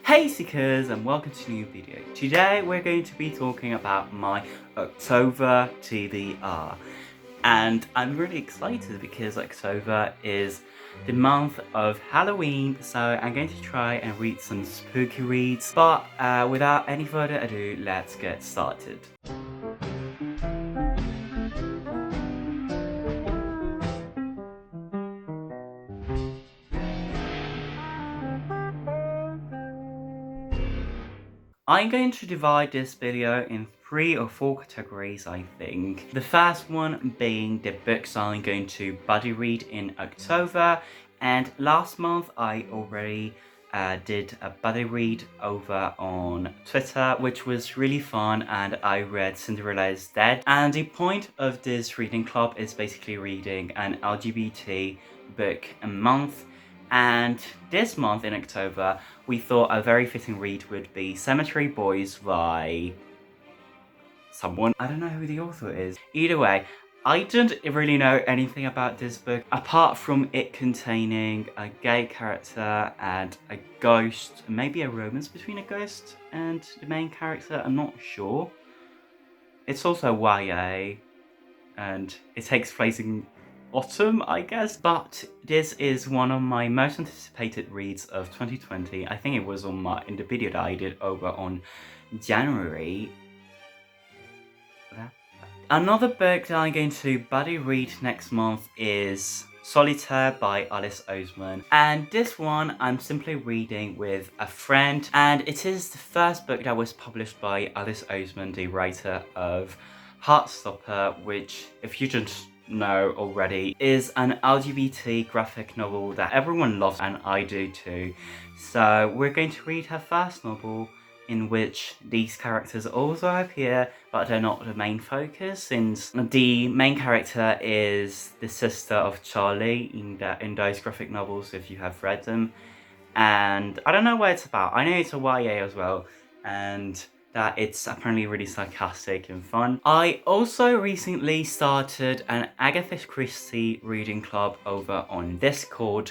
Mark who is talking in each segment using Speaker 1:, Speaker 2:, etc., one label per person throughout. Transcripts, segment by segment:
Speaker 1: Hey Seekers, and welcome to a new video. Today we're going to be talking about my October TBR. And I'm really excited because October is the month of Halloween, so I'm going to try and read some spooky reads. But without any further ado, let's get started. I'm going to divide this video in 3 or 4 categories, I think. The first one being the books I'm going to buddy read in October, and last month I already did a buddy read over on Twitter, which was really fun, and I read Cinderella is Dead. And the point of this reading club is basically reading an LGBT book a month. And this month in October, we thought a very fitting read would be Cemetery Boys by someone. I don't know who the author is. Either way, I don't really know anything about this book apart from it containing a gay character and a ghost, maybe a romance between a ghost and the main character. I'm not sure. It's also YA and it takes place in autumn, I guess, but this is one of my most anticipated reads of 2020. I think it was in the video that I did over on January. Another book that I'm going to buddy read next month is Solitaire by Alice Oseman, and this one I'm simply reading with a friend, and it is the first book that was published by Alice Oseman, the writer of Heartstopper, which, if you don't know already, is an LGBT graphic novel that everyone loves, and I do too. So we're going to read her first novel, in which these characters also appear, but they're not the main focus, since the main character is the sister of Charlie in those graphic novels, if you have read them. And I don't know what it's about. I know it's a YA as well, and that it's apparently really sarcastic and fun. I also recently started an Agatha Christie reading club over on Discord,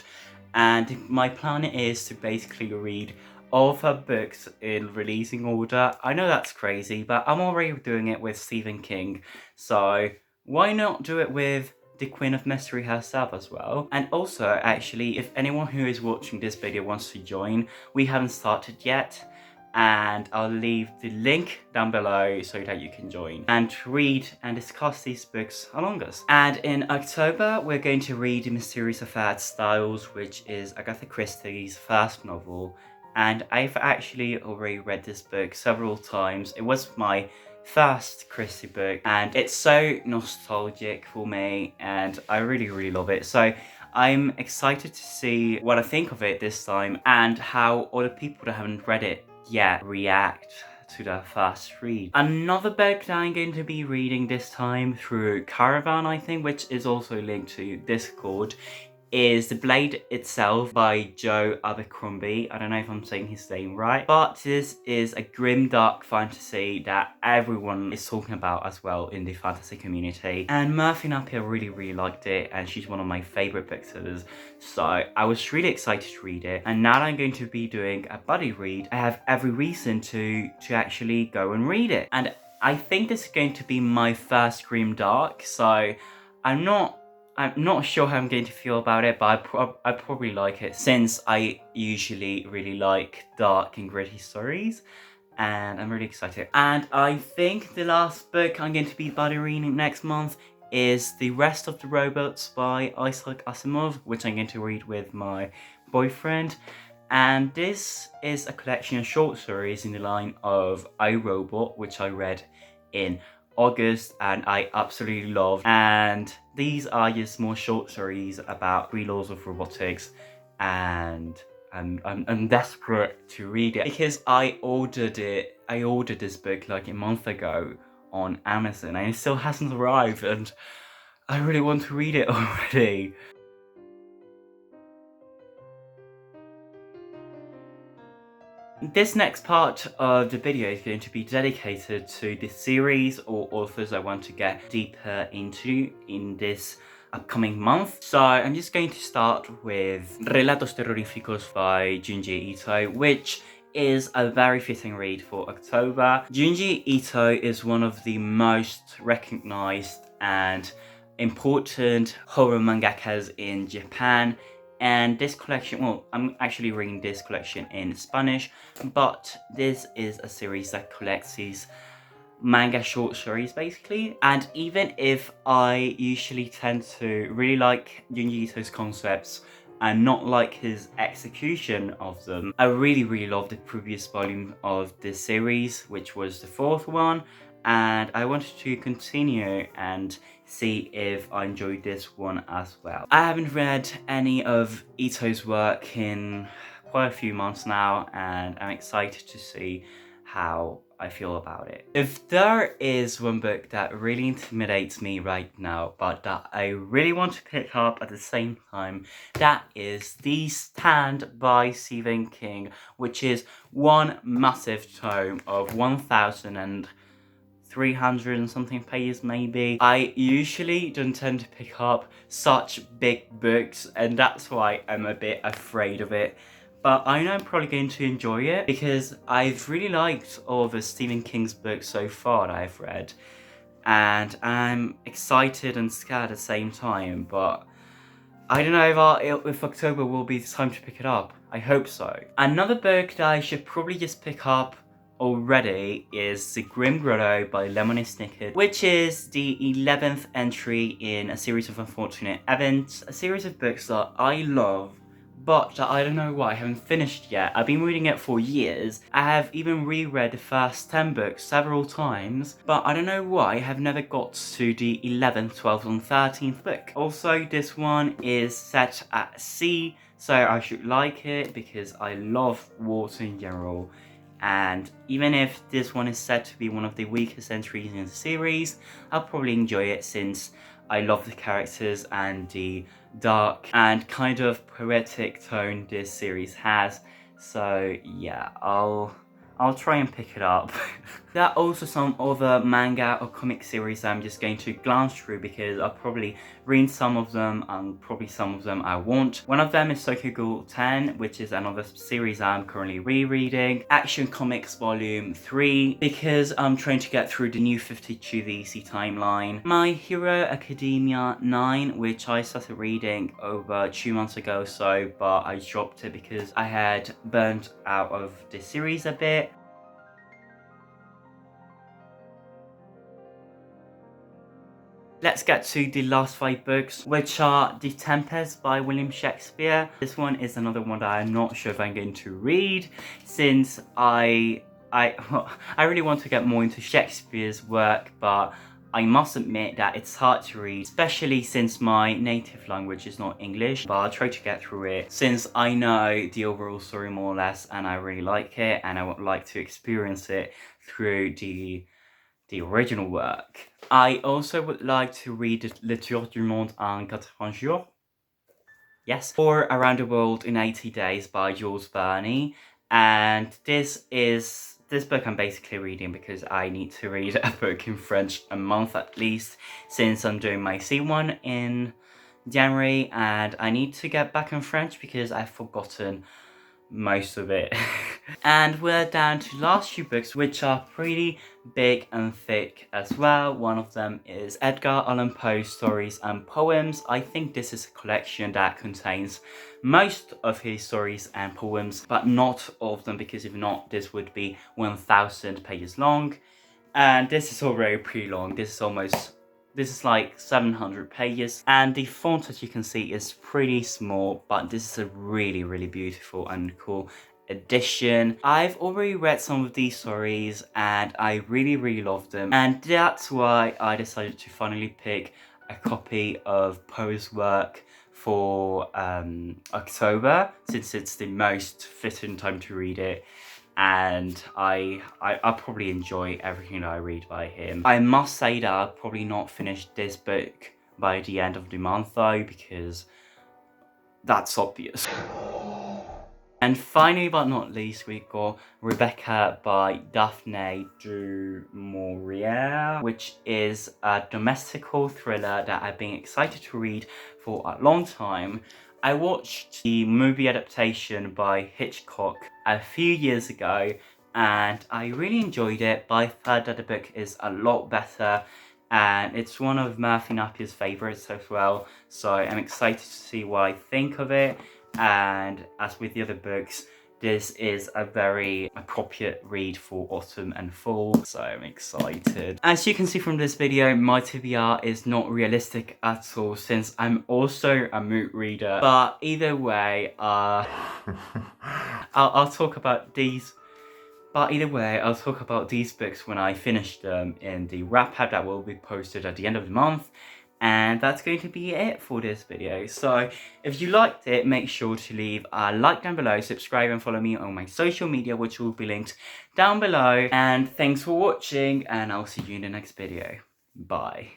Speaker 1: and my plan is to basically read all of her books in releasing order. I know that's crazy, but I'm already doing it with Stephen King, so why not do it with the Queen of Mystery herself as well? And also, actually, if anyone who is watching this video wants to join, we haven't started yet, and I'll leave the link down below so that you can join and read and discuss these books along us. And in October, we're going to read The Mysterious Affair at Styles, which is Agatha Christie's first novel. And I've actually already read this book several times. It was my first Christie book, and it's so nostalgic for me, and I really love it. So I'm excited to see what I think of it this time, and how other people that haven't read it yet react to their first read. Another book that I'm going to be reading this time through Caravan, I think, which is also linked to Discord, is The Blade Itself by Joe Abercrombie. I don't know if I'm saying his name right, but this is a grim dark fantasy that everyone is talking about as well in the fantasy community. And Murphy Napier really liked it, and she's one of my favorite booksellers, so I was really excited to read it. And now that I'm going to be doing a buddy read, I have every reason to actually go and read it. And I think this is going to be my first grim dark, so I'm not sure how I'm going to feel about it, but I probably like it, since I usually really like dark and gritty stories, and I'm really excited. And I think the last book I'm going to be buddy reading next month is The Rest of the Robots by Isaac Asimov, which I'm going to read with my boyfriend. And this is a collection of short stories in the line of I, Robot, which I read in August and I absolutely loved. And these are just more short stories about 3 laws of robotics, and I'm desperate to read it because I ordered this book like a month ago on Amazon, and it still hasn't arrived, and I really want to read it already. This next part of the video is going to be dedicated to the series or authors I want to get deeper into in this upcoming month. So I'm just going to start with Relatos Terroríficos by Junji Ito, which is a very fitting read for October. Junji Ito is one of the most recognized and important horror mangakas in Japan. And this collection, well, I'm actually reading this collection in Spanish, but this is a series that collects these manga short stories basically. And even if I usually tend to really like Junji Ito's concepts and not like his execution of them, I really love the previous volume of this series, which was the fourth one, and I wanted to continue and see if I enjoyed this one as well. I haven't read any of Ito's work in quite a few months now, and I'm excited to see how I feel about it. If there is one book that really intimidates me right now, but that I really want to pick up at the same time, that is The Stand by Stephen King, which is one massive tome of 1,300 and something pages maybe. I usually don't tend to pick up such big books, and that's why I'm a bit afraid of it. But I know I'm probably going to enjoy it because I've really liked all of the Stephen King's books so far that I've read. And I'm excited and scared at the same time, but I don't know if October will be the time to pick it up. I hope so. Another book that I should probably just pick up already is The Grim Grotto by Lemony Snicket, which is the 11th entry in a series of unfortunate events, a series of books that I love, but I don't know why I haven't finished yet. I've been reading it for years. I have even reread the first 10 books several times, but I don't know why I have never got to the 11th, 12th and 13th book. Also, this one is set at sea, so I should like it because I love water in general. And even if this one is said to be one of the weakest entries in the series, I'll probably enjoy it since I love the characters and the dark and kind of poetic tone this series has. So yeah, I'll try and pick it up. There are also some other manga or comic series I'm just going to glance through because I'll probably read some of them and probably some of them I won't. One of them is Ghoul 10, which is another series I'm currently rereading. Action Comics Volume 3, because I'm trying to get through the new 52 VC timeline. My Hero Academia 9, which I started reading over 2 months ago or so, but I dropped it because I had burnt out of the series a bit. Let's get to the last 5 books, which are The Tempest by William Shakespeare. This one is another one that I'm not sure if I'm going to read, since I really want to get more into Shakespeare's work, but I must admit that it's hard to read, especially since my native language is not English, but I'll try to get through it since I know the overall story more or less and I really like it and I would like to experience it through the original work. I also would like to read Le Tour du Monde en 80 jours. Yes, or Around the World in 80 Days by Jules Verne. And this book I'm basically reading because I need to read a book in French a month at least, since I'm doing my C1 in January and I need to get back in French because I've forgotten most of it. And we're down to the last few books, which are pretty big and thick as well. One of them is Edgar Allan Poe's Stories and Poems. I think this is a collection that contains most of his stories and poems, but not all of them, because if not, this would be 1,000 pages long. And this is already pretty long. This is like 700 pages, and the font, as you can see, is pretty small, but this is a really beautiful and cool edition. I've already read some of these stories and I really love them, and that's why I decided to finally pick a copy of Poe's work for October, since it's the most fitting time to read it. And I'll probably enjoy everything that I read by him. I must say that I'll probably not finish this book by the end of the month though, because that's obvious. And finally but not least, we got Rebecca by Daphne du Maurier, which is a domestical thriller that I've been excited to read for a long time. I watched the movie adaptation by Hitchcock a few years ago and I really enjoyed it, but I thought that the book is a lot better and it's one of Murphy Napier's favourites as well, so I'm excited to see what I think of it. And as with the other books, this is a very appropriate read for autumn and fall, so I'm excited. As you can see from this video, my TBR is not realistic at all since I'm also a mood reader. But either way, I'll talk about these. But either way, I'll talk about these books when I finish them in the wrap up that will be posted at the end of the month. And that's going to be it for this video. So if you liked it, make sure to leave a like down below, subscribe and follow me on my social media, which will be linked down below. And thanks for watching, and I'll see you in the next video. Bye.